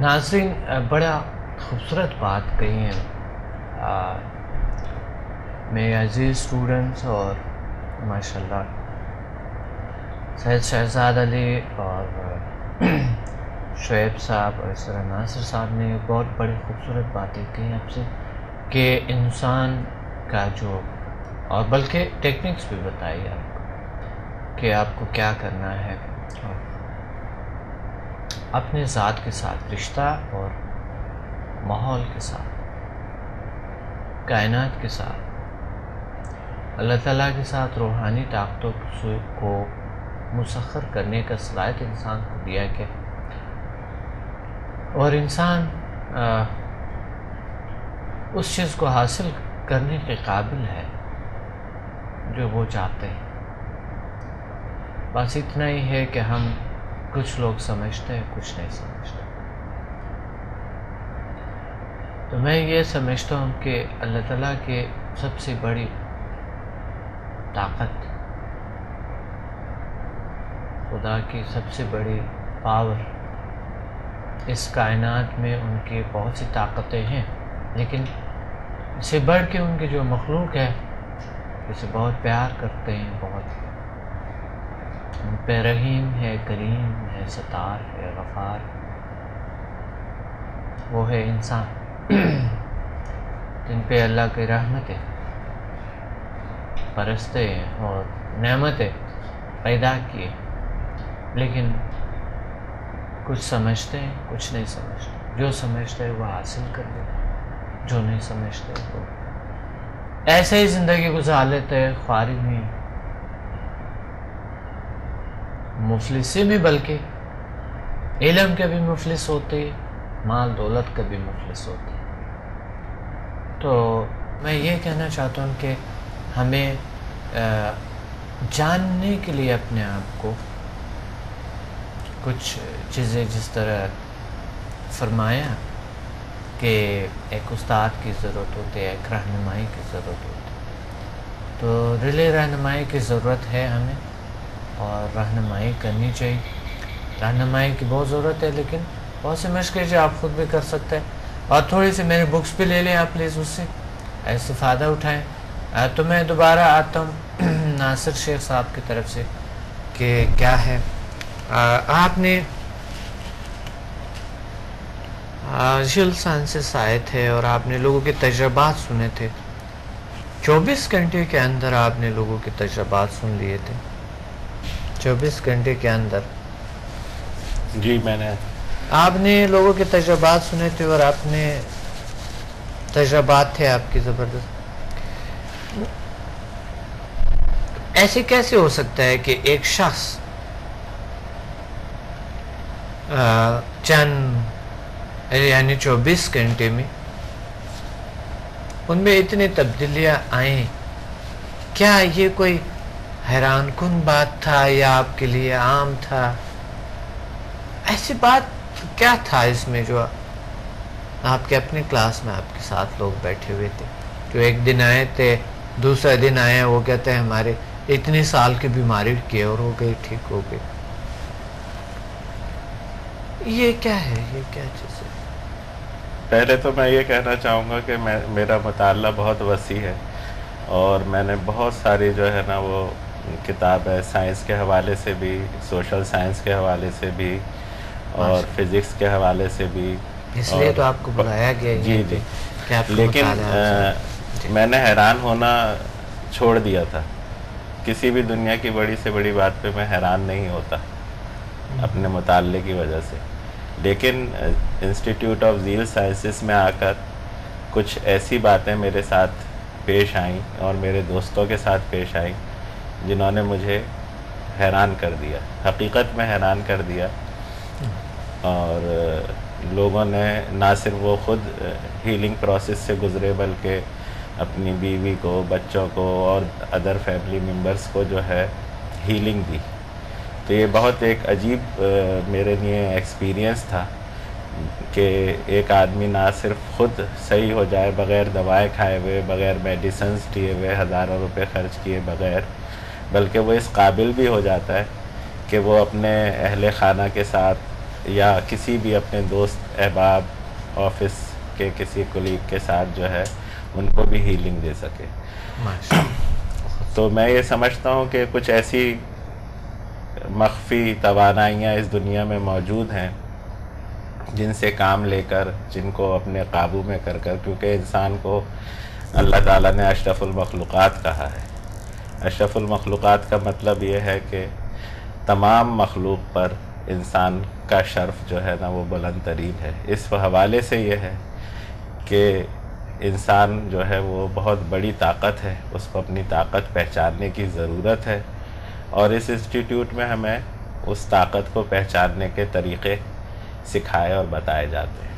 ناظرین، بڑا خوبصورت بات کہی ہے میرے عزیز اسٹوڈنٹس، اور ماشاءاللہ سید شہزاد علی اور شعیب صاحب اور اس طرح ناصر صاحب نے بہت بڑی خوبصورت باتیں کہی آپ سے کہ انسان کا جو، اور بلکہ ٹیکنکس بھی بتائی آپ کو کہ آپ کو کیا کرنا ہے، اور اپنے ذات کے ساتھ رشتہ اور ماحول کے ساتھ، کائنات کے ساتھ، اللہ تعالیٰ کے ساتھ روحانی طاقتوں کو مسخر کرنے کا صلاحیت انسان کو دیا گیا، اور انسان اس چیز کو حاصل کرنے کے قابل ہے جو وہ چاہتے ہیں۔ بس اتنا ہی ہے کہ ہم کچھ لوگ سمجھتے ہیں، کچھ نہیں سمجھتے۔ تو میں یہ سمجھتا ہوں کہ اللہ تعالیٰ کی سب سے بڑی طاقت، خدا کی سب سے بڑی پاور، اس کائنات میں ان کی بہت سی طاقتیں ہیں، لیکن اس سے بڑھ کے ان کی جو مخلوق ہے اسے بہت پیار کرتے ہیں، بہت ان پہ رحیم ہے، کریم ہے، ستار ہے، غفار، وہ ہے انسان جن پہ اللہ کی رحمتیں برستے ہیں اور نعمتیں پیدا کیے، لیکن کچھ سمجھتے ہیں، کچھ نہیں سمجھتے۔ جو سمجھتے ہیں وہ حاصل کر لیتے ہیں، جو نہیں سمجھتے وہ ایسے ہی زندگی گزار لیتے ہیں، خواری میں، مفلسی میں، بلکہ علم کے بھی مفلس ہوتے، مال دولت کے بھی مفلس ہوتے۔ تو میں یہ کہنا چاہتا ہوں کہ ہمیں جاننے کے لیے اپنے آپ کو کچھ چیزیں، جس طرح فرمایا کہ ایک استاد کی ضرورت ہوتی ہے، ایک رہنمائی کی ضرورت ہوتی ہے، تو ریلی رہنمائی کی ضرورت ہے ہمیں، اور رہنمائی کرنی چاہیے۔ رہنمائی کی بہت ضرورت ہے، لیکن بہت سی مشکل جو آپ خود بھی کر سکتے ہیں، اور تھوڑی سی میری بکس بھی لے لیں آپ پلیز، اس سے استفادہ اٹھائیں۔ تو میں دوبارہ آتا ہوں ناصر شیخ صاحب کی طرف سے کہ کیا ہے، آپ نے سوشل سائنسز آئے تھے اور آپ نے لوگوں کے تجربات سنے تھے، 24 گھنٹے کے اندر آپ نے لوگوں کے تجربات سن لیے تھے، 24 گھنٹے کے اندر۔ جی، میں نے آپ نے لوگوں کے تجربات سنے تھے، اور آپ نے تجربات تھے آپ کی زبردست۔ ایسے کیسے ہو سکتا ہے کہ ایک شخص چند یعنی 24 گھنٹے میں ان میں اتنی تبدیلیاں آئیں؟ کیا یہ کوئی حیران کن بات تھا یا آپ کے لیے عام تھا؟ ایسی بات کیا تھا اس میں جو آپ کے اپنے کلاس میں آپ کے ساتھ لوگ بیٹھے ہوئے تھے، جو ایک دن آئے تھے، دوسرا دن آئے، وہ کہتے ہیں ہمارے اتنے سال کی بیماری کیور ہو گئی، ٹھیک ہو گئی؟ یہ کیا ہے، یہ کیا چیز ہے؟ پہلے تو میں یہ کہنا چاہوں گا کہ میرا مطالعہ بہت وسیع ہے، اور میں نے بہت ساری جو ہے نا وہ کتاب ہے، سائنس کے حوالے سے بھی، سوشل سائنس کے حوالے سے بھی، اور فزکس کے حوالے سے بھی، اس لیے تو آپ کو بلایا گیا ہے۔ جی جی، لیکن میں نے حیران ہونا چھوڑ دیا تھا۔ کسی بھی دنیا کی بڑی سے بڑی بات پہ میں حیران نہیں ہوتا اپنے مطالعے کی وجہ سے، لیکن انسٹیٹیوٹ آف زیل سائنسز میں آ کر کچھ ایسی باتیں میرے ساتھ پیش آئیں اور میرے دوستوں کے ساتھ پیش آئیں جنہوں نے مجھے حیران کر دیا، حقیقت میں حیران کر دیا۔ اور لوگوں نے نہ صرف وہ خود ہیلنگ پروسیس سے گزرے، بلکہ اپنی بیوی کو، بچوں کو اور ادر فیملی ممبرز کو جو ہے ہیلنگ دی۔ تو یہ بہت ایک عجیب میرے لیے ایکسپیرینس تھا کہ ایک آدمی نہ صرف خود صحیح ہو جائے بغیر دوائیں کھائے ہوئے، بغیر میڈیسنز لیے ہوئے، ہزاروں روپے خرچ کیے بغیر، بلکہ وہ اس قابل بھی ہو جاتا ہے کہ وہ اپنے اہل خانہ کے ساتھ یا کسی بھی اپنے دوست احباب آفس کے کسی کولیگ کے ساتھ جو ہے ان کو بھی ہیلنگ دے سکے. تو میں یہ سمجھتا ہوں کہ کچھ ایسی مخفی توانائیاں اس دنیا میں موجود ہیں جن سے کام لے کر، جن کو اپنے قابو میں کر کر، کیونکہ انسان کو اللہ تعالیٰ نے اشرف المخلوقات کہا ہے. اشرف المخلوقات کا مطلب یہ ہے کہ تمام مخلوق پر انسان کا شرف جو ہے نا وہ بلند ترین ہے. اس حوالے سے یہ ہے کہ انسان جو ہے وہ بہت بڑی طاقت ہے، اس کو اپنی طاقت پہچاننے کی ضرورت ہے، اور اس انسٹیٹیوٹ میں ہمیں اس طاقت کو پہچاننے کے طریقے سکھائے اور بتائے جاتے ہیں.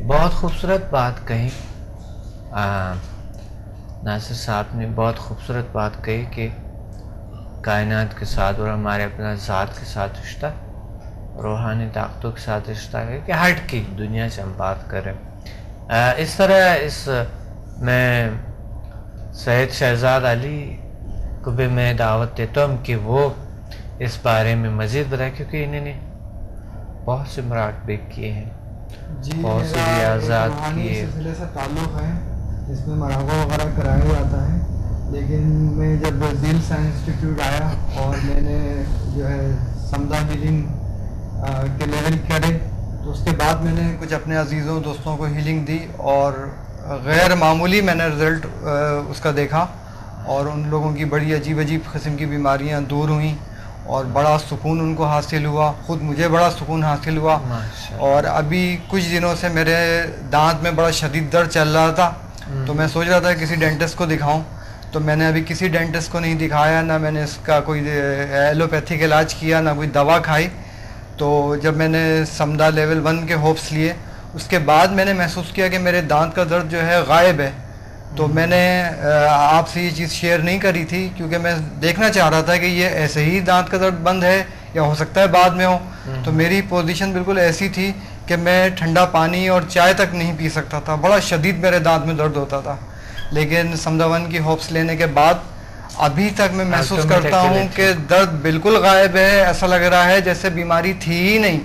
بہت خوبصورت بات کہی ناصر صاحب نے، بہت خوبصورت بات کہی کہ کائنات کے ساتھ اور ہمارے اپنا ذات کے ساتھ رشتہ، روحانی طاقتوں کے ساتھ رشتہ ہے کہ ہٹ کی دنیا سے ہم بات کریں. اس طرح میں سید شہزاد علی کو بھی میں دعوت دیتا ہوں کہ وہ اس بارے میں مزید بتائیں، کیونکہ انہوں نے بہت سے مراقبے کیے ہیں، بہت سے ریاضات کیے. سلسلے سے تعلق ہے جس میں مراقبہ وغیرہ کرایا جاتا ہے، لیکن میں جب دل سائنس انسٹیٹیوٹ آیا اور میں نے جو ہے سمدہ ہیلنگ کے لیول کرے، تو اس کے بعد میں نے کچھ اپنے عزیزوں دوستوں کو ہیلنگ دی اور غیر معمولی میں نے رزلٹ اس کا دیکھا، اور ان لوگوں کی بڑی عجیب قسم کی بیماریاں دور ہوئیں اور بڑا سکون ان کو حاصل ہوا. خود مجھے بڑا سکون حاصل ہوا. اور ابھی کچھ دنوں سے میرے دانت میں بڑا شدید درد چل رہا تھا، تو میں سوچ رہا تھا کسی ڈینٹسٹ کو دکھاؤں، تو میں نے ابھی کسی ڈینٹسٹ کو نہیں دکھایا، نہ میں نے اس کا کوئی ایلوپیتھک علاج کیا، نہ کوئی دوا کھائی. تو جب میں نے سمدہ لیول 1 کے ہوپس لیے، اس کے بعد میں نے محسوس کیا کہ میرے دانت کا درد جو ہے غائب ہے. تو میں نے آپ سے یہ چیز شیئر نہیں کری تھی کیونکہ میں دیکھنا چاہ رہا تھا کہ یہ ایسے ہی دانت کا درد بند ہے یا ہو سکتا ہے بعد میں ہو. تو میری پوزیشن بالکل ایسی تھی کہ میں ٹھنڈا پانی اور چائے تک نہیں پی سکتا تھا، بڑا شدید میرے دانت میں درد ہوتا تھا. لیکن سمدہ 1 کی ہوپس لینے کے بعد ابھی تک میں محسوس کرتا ہوں کہ درد بالکل غائب ہے. ایسا لگ رہا ہے جیسے بیماری تھی ہی نہیں.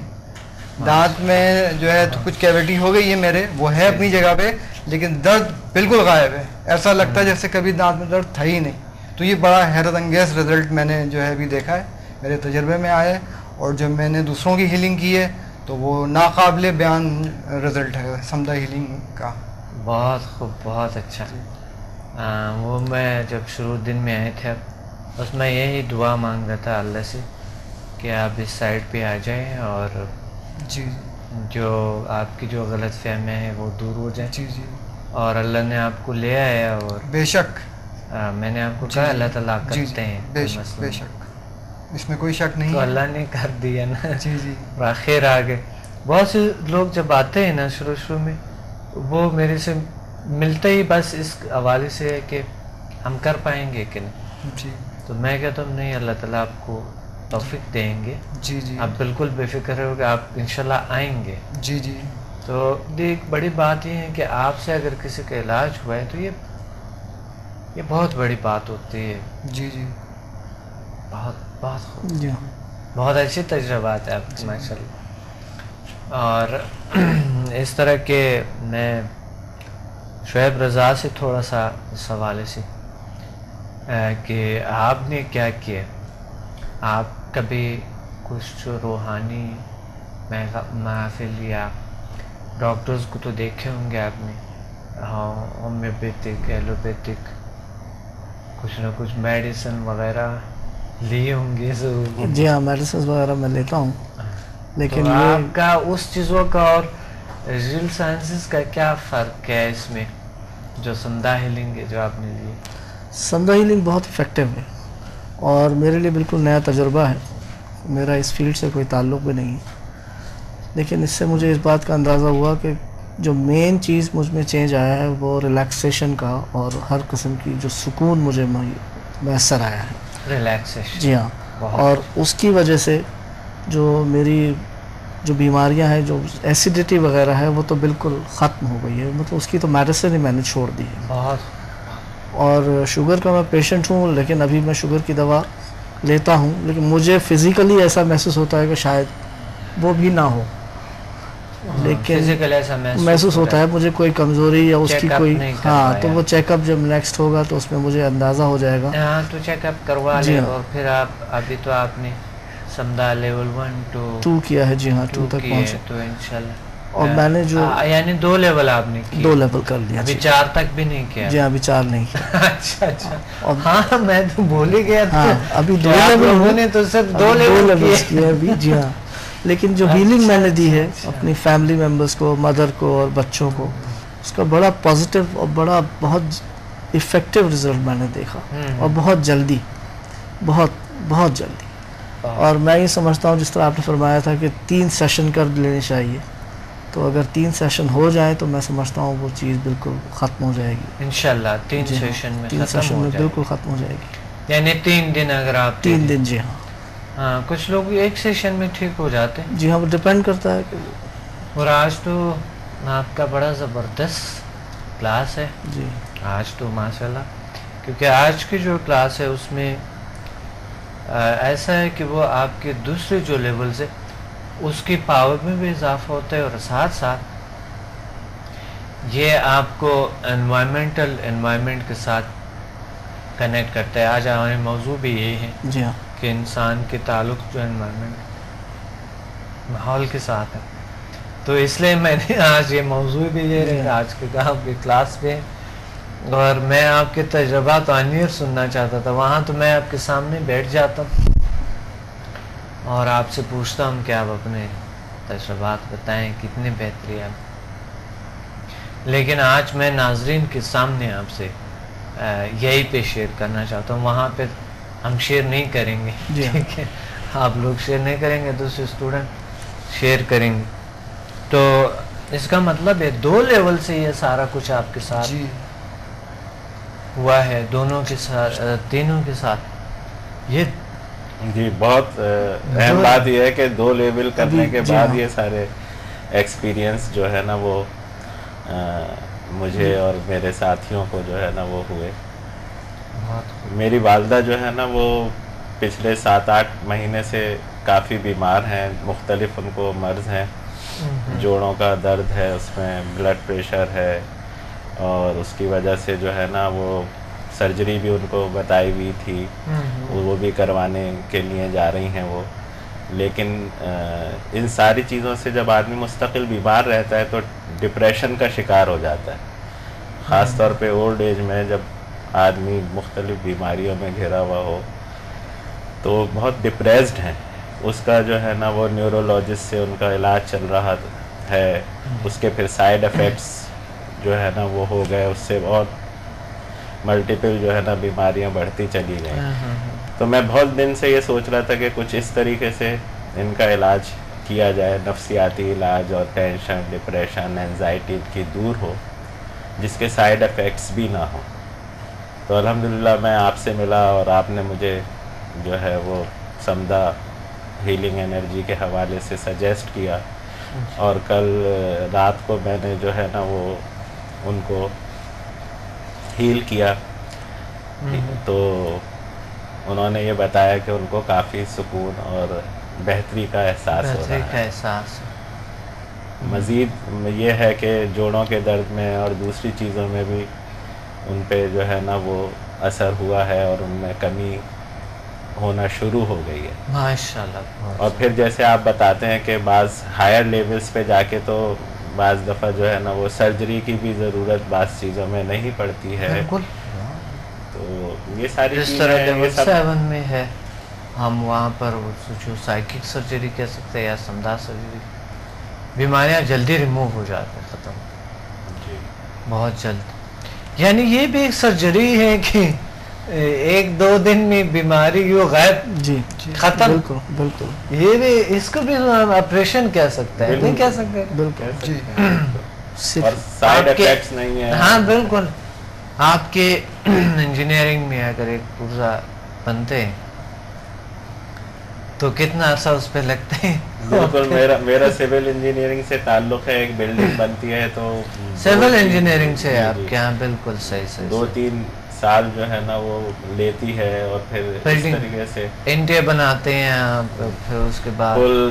دانت میں جو ہے تو کچھ کیویٹی ہو گئی ہے میرے، وہ ہے اپنی جگہ پہ، لیکن درد بالکل غائب ہے. ایسا لگتا ہے جیسے کبھی دانت میں درد تھا ہی نہیں. تو یہ بڑا حیرت انگیز رزلٹ میں نے جو ہے ابھی دیکھا ہے، میرے تجربے میں آیا ہے. اور جب میں نے دوسروں کی ہیلنگ کی ہے تو وہ ناقابل بیان رزلٹ ہے سمدہ ہیلنگ کا. بہت خوب، بہت اچھا. وہ میں جب شروع دن میں آئے تھے بس میں یہی دعا مانگ رہا تھا اللہ سے کہ آپ اس سائڈ پہ آ جائیں اور جی جو آپ کی جو غلط فہمیاں ہیں وہ دور ہو جائیں. جی جی اور اللہ نے آپ کو لے آیا، اور بے شک میں نے آپ کو کہا اللہ تعالیٰ کرتے ہیں، بے شک بے شک، اس میں کوئی شک نہیں. تو اللہ نے کر دیا نا. جی جی آخر آ گئے. بہت سے لوگ جب آتے ہیں نا شروع میں، وہ میرے سے ملتے ہی بس اس حوالے سے ہے کہ ہم کر پائیں گے کہ نہیں. جی تو میں کہتا ہوں نہیں، اللہ تعالیٰ آپ کو توفیق دیں گے. جی جی آپ بالکل بے فکر ہو کہ آپ انشاءاللہ آئیں گے. جی جی تو ایک بڑی بات یہ ہے کہ آپ سے اگر کسی کا علاج ہوا ہے تو یہ بہت بڑی بات ہوتی ہے. جی جی بہت بہت خوب، جی بہت اچھی تجربات ہے آپ کی ماشاء اللہ. اور اس طرح کے میں شعیب رضا سے تھوڑا سا اس حوالے سے کہ آپ نے کیا کیا، آپ کبھی کچھ روحانی محافل یا ڈاکٹرز کو تو دیکھے ہوں گے آپ نے، ہاں ہومیوپیتھک ایلوپیتھک کچھ نہ کچھ میڈیسن وغیرہ لیے ہوں گے ضرور. جی ہاں، میڈیسنز وغیرہ میں لیتا ہوں، لیکن آپ کا اس چیزوں کا اور ریئل سائنسز کا کیا فرق ہے اس میں، جو سمدہ ہیلنگ ہے جو آپ نے لی؟ سمدہ ہیلنگ بہت افیکٹو ہے اور میرے لیے بالکل نیا تجربہ ہے. میرا اس فیلڈ سے کوئی تعلق بھی نہیں ہے، لیکن اس سے مجھے اس بات کا اندازہ ہوا کہ جو مین چیز مجھ میں چینج آیا ہے وہ ریلیکسیشن کا اور ہر قسم کی جو سکون مجھے میسر آیا ہے. ریلیکسیشن، جی ہاں. اور اس کی وجہ سے جو میری جو بیماریاں ہیں، جو ایسیڈیٹی وغیرہ ہے، وہ تو بالکل ختم ہو گئی ہے. مطلب اس کی تو میڈیسن ہی میں نے چھوڑ دی ہے. بہت. اور شوگر کا میں پیشنٹ ہوں، لیکن ابھی میں شوگر کی دوا لیتا ہوں، لیکن مجھے فزیکلی ایسا محسوس ہوتا ہے کہ شاید وہ بھی نہ ہو، لیکن فزیکل ایسا محسوس ہوتا ہے مجھے کوئی کمزوری یا اس کی کوئی، ہاں ہاں تو وہ چیک اپ جب نیکسٹ ہوگا تو اس میں مجھے اندازہ ہو جائے گا. ہاں تو چیک اپ کروا لے، اور پھر آپ ابھی تو آپ نے سمدھا لیول 1 2 کیا ہے. جی ہاں 2 تک پہنچے تو انشاءاللہ. اور میں نے جو یعنی 2 لیول آپ نے کیے؟ 2 لیول کر لیا. ابھی 4 تک بھی نہیں کیا؟ جی ہاں ابھی 4 نہیں. اچھا اچھا، ہاں میں تو بھول ہی گیا تھا. ہاں ابھی 2 لیول نے تو صرف 2 لیول کیے ابھی. جی ہاں لیکن جو ہیلنگ میں نے دی ہے اپنی فیملی ممبرس کو، مدر کو اور بچوں کو، اس کا بڑا پازیٹیو اور بڑا بہت افیکٹو رزلٹ میں نے دیکھا، اور بہت جلدی، بہت جلدی. اور میں یہ سمجھتا ہوں جس طرح آپ نے فرمایا تھا کہ 3 سیشن کر لینے چاہیے، تو اگر 3 سیشن ہو جائیں تو میں سمجھتا ہوں وہ چیز بالکل ختم ہو جائے گی انشاءاللہ. 3 سیشن میں 3 سیشن میں بالکل ختم ہو جائے گی. یعنی 3 دن اگر آپ 3 دن. جی ہاں. ہاں کچھ لوگ 1 سیشن میں ٹھیک ہو جاتے ہیں. جی ہاں وہ ڈپینڈ کرتا ہے کہ. اور آج تو آپ کا بڑا زبردست کلاس ہے. جی آج تو ماشاءاللہ، کیونکہ آج کی جو کلاس ہے اس میں ایسا ہے کہ وہ آپ کے دوسرے جو لیولز ہے اس کی پاور میں بھی اضافہ ہوتا ہے، اور ساتھ ساتھ یہ آپ کو انوائرمنٹ کے ساتھ کنیکٹ کرتا ہے. آج ہمارے موضوع بھی یہی ہے. جی ہاں کہ انسان کے تعلق جو انوائرمنٹ ماحول کے ساتھ ہے، تو اس لیے میں نے آج یہ موضوع بھی یہ رہے آج کے کام کی کلاس پہ. اور میں آپ کے تجربات آنیر سننا چاہتا تھا. وہاں تو میں آپ کے سامنے بیٹھ جاتا ہوں اور آپ سے پوچھتا ہوں کہ آپ اپنے تجربات بتائیں کتنے بہتری ہیں. لیکن آج میں ناظرین کے سامنے آپ سے یہی پہ شیئر کرنا چاہتا ہوں. وہاں پہ ہم شیئر نہیں کریں گے، ٹھیک ہے، آپ لوگ شیئر نہیں کریں گے، دوسرے اسٹوڈنٹ شیئر کریں گے. تو اس کا مطلب ہے 2 لیول سے یہ سارا کچھ آپ کے ساتھ ہوا ہے، دونوں کے ساتھ، تینوں کے ساتھ. یہ جی بہت اہم بات یہ ہے کہ 2 لیول کرنے کے بعد یہ سارے ایکسپیرینس جو ہے نا وہ مجھے اور میرے ساتھیوں کو جو ہے نا وہ ہوئے. میری والدہ جو ہے نا وہ پچھلے 7-8 مہینے سے کافی بیمار ہیں، مختلف ان کو مرض ہیں. جوڑوں کا درد ہے، اس میں بلڈ پریشر ہے، اور اس کی وجہ سے جو ہے نا وہ سرجری بھی ان کو بتائی ہوئی تھی، وہ بھی کروانے کے لیے جا رہی ہیں وہ. لیکن ان ساری چیزوں سے جب آدمی مستقل بیمار رہتا ہے تو ڈپریشن کا شکار ہو جاتا ہے. خاص طور پہ اولڈ ایج میں جب آدمی مختلف بیماریوں میں گھرا ہوا ہو تو بہت ڈپریسڈ ہیں. اس کا جو ہے نا وہ نیورولوجسٹ سے ان کا علاج چل رہا ہے. اس کے پھر سائیڈ ایفیکٹس جو ہے نا وہ ہو گئے، اس سے بہت ملٹیپل جو ہے نا بیماریاں بڑھتی چلی گئیں. تو میں بہت دن سے یہ سوچ رہا تھا کہ کچھ اس طریقے سے ان کا علاج کیا جائے، نفسیاتی علاج، اور ٹینشن، ڈپریشن، انزائٹی کی دور ہو، جس کے سائیڈ ایفیکٹس بھی نہ ہوں. تو الحمدللہ میں آپ سے ملا اور آپ نے مجھے جو ہے وہ سمدھا ہیلنگ انرجی کے حوالے سے سجیسٹ کیا، اور کل رات کو میں نے جو ہے نا وہ ان کو ہیل کیا. تو انہوں نے یہ بتایا کہ ان کو کافی سکون اور بہتری کا احساس ہو رہا ہے. مزید یہ ہے کہ جوڑوں کے درد میں اور دوسری چیزوں میں بھی ان پہ جو ہے نا وہ اثر ہوا ہے، اور ان میں کمی ہونا شروع ہو گئی ہے ماشاءاللہ. اور پھر جیسے آپ بتاتے ہیں کہ بعض ہائر لیولز پہ جا کے تو بعض دفعہ جو ہے نا وہ سرجری کی بھی ضرورت بعض چیزوں میں نہیں پڑتی ہے. تو یہ ساری جس طرح لیول 7 میں ہے، ہم وہاں پر جو سائیکک سرجری کہہ سکتے ہیں یا سمدھا سرجری، بیماریاں جلدی ریموو ہو جاتے ہیں، ختم بہت جلد. یعنی یہ بھی ایک سرجری ہے کہ 1-2 دن میں بیماری وہ غائب، جی ختم. بالکل بالکل. یہ بھی اس کو بھی آپریشن کہہ سکتے ہیں، نہیں کہہ سکتے؟ بالکل جی. اور سائیڈ ایفیکٹس نہیں ہیں. ہاں بالکل. آپ کے انجینئرنگ میں اگر ایک پرزا بنتے ہیں تو کتنا عرصہ اس پہ لگتے ہیں؟ بالکل. میرا سول انجینئرنگ سے تعلق ہے. ایک بلڈنگ بنتی ہے تو سول انجینئرنگ سے آپ کے یہاں بالکل صحیح 2-3 سال جو ہے نا وہ لیتی ہے، اور پھر اس طریقے سے انٹے بناتے ہیں آپ، پھر اس کے بعد پل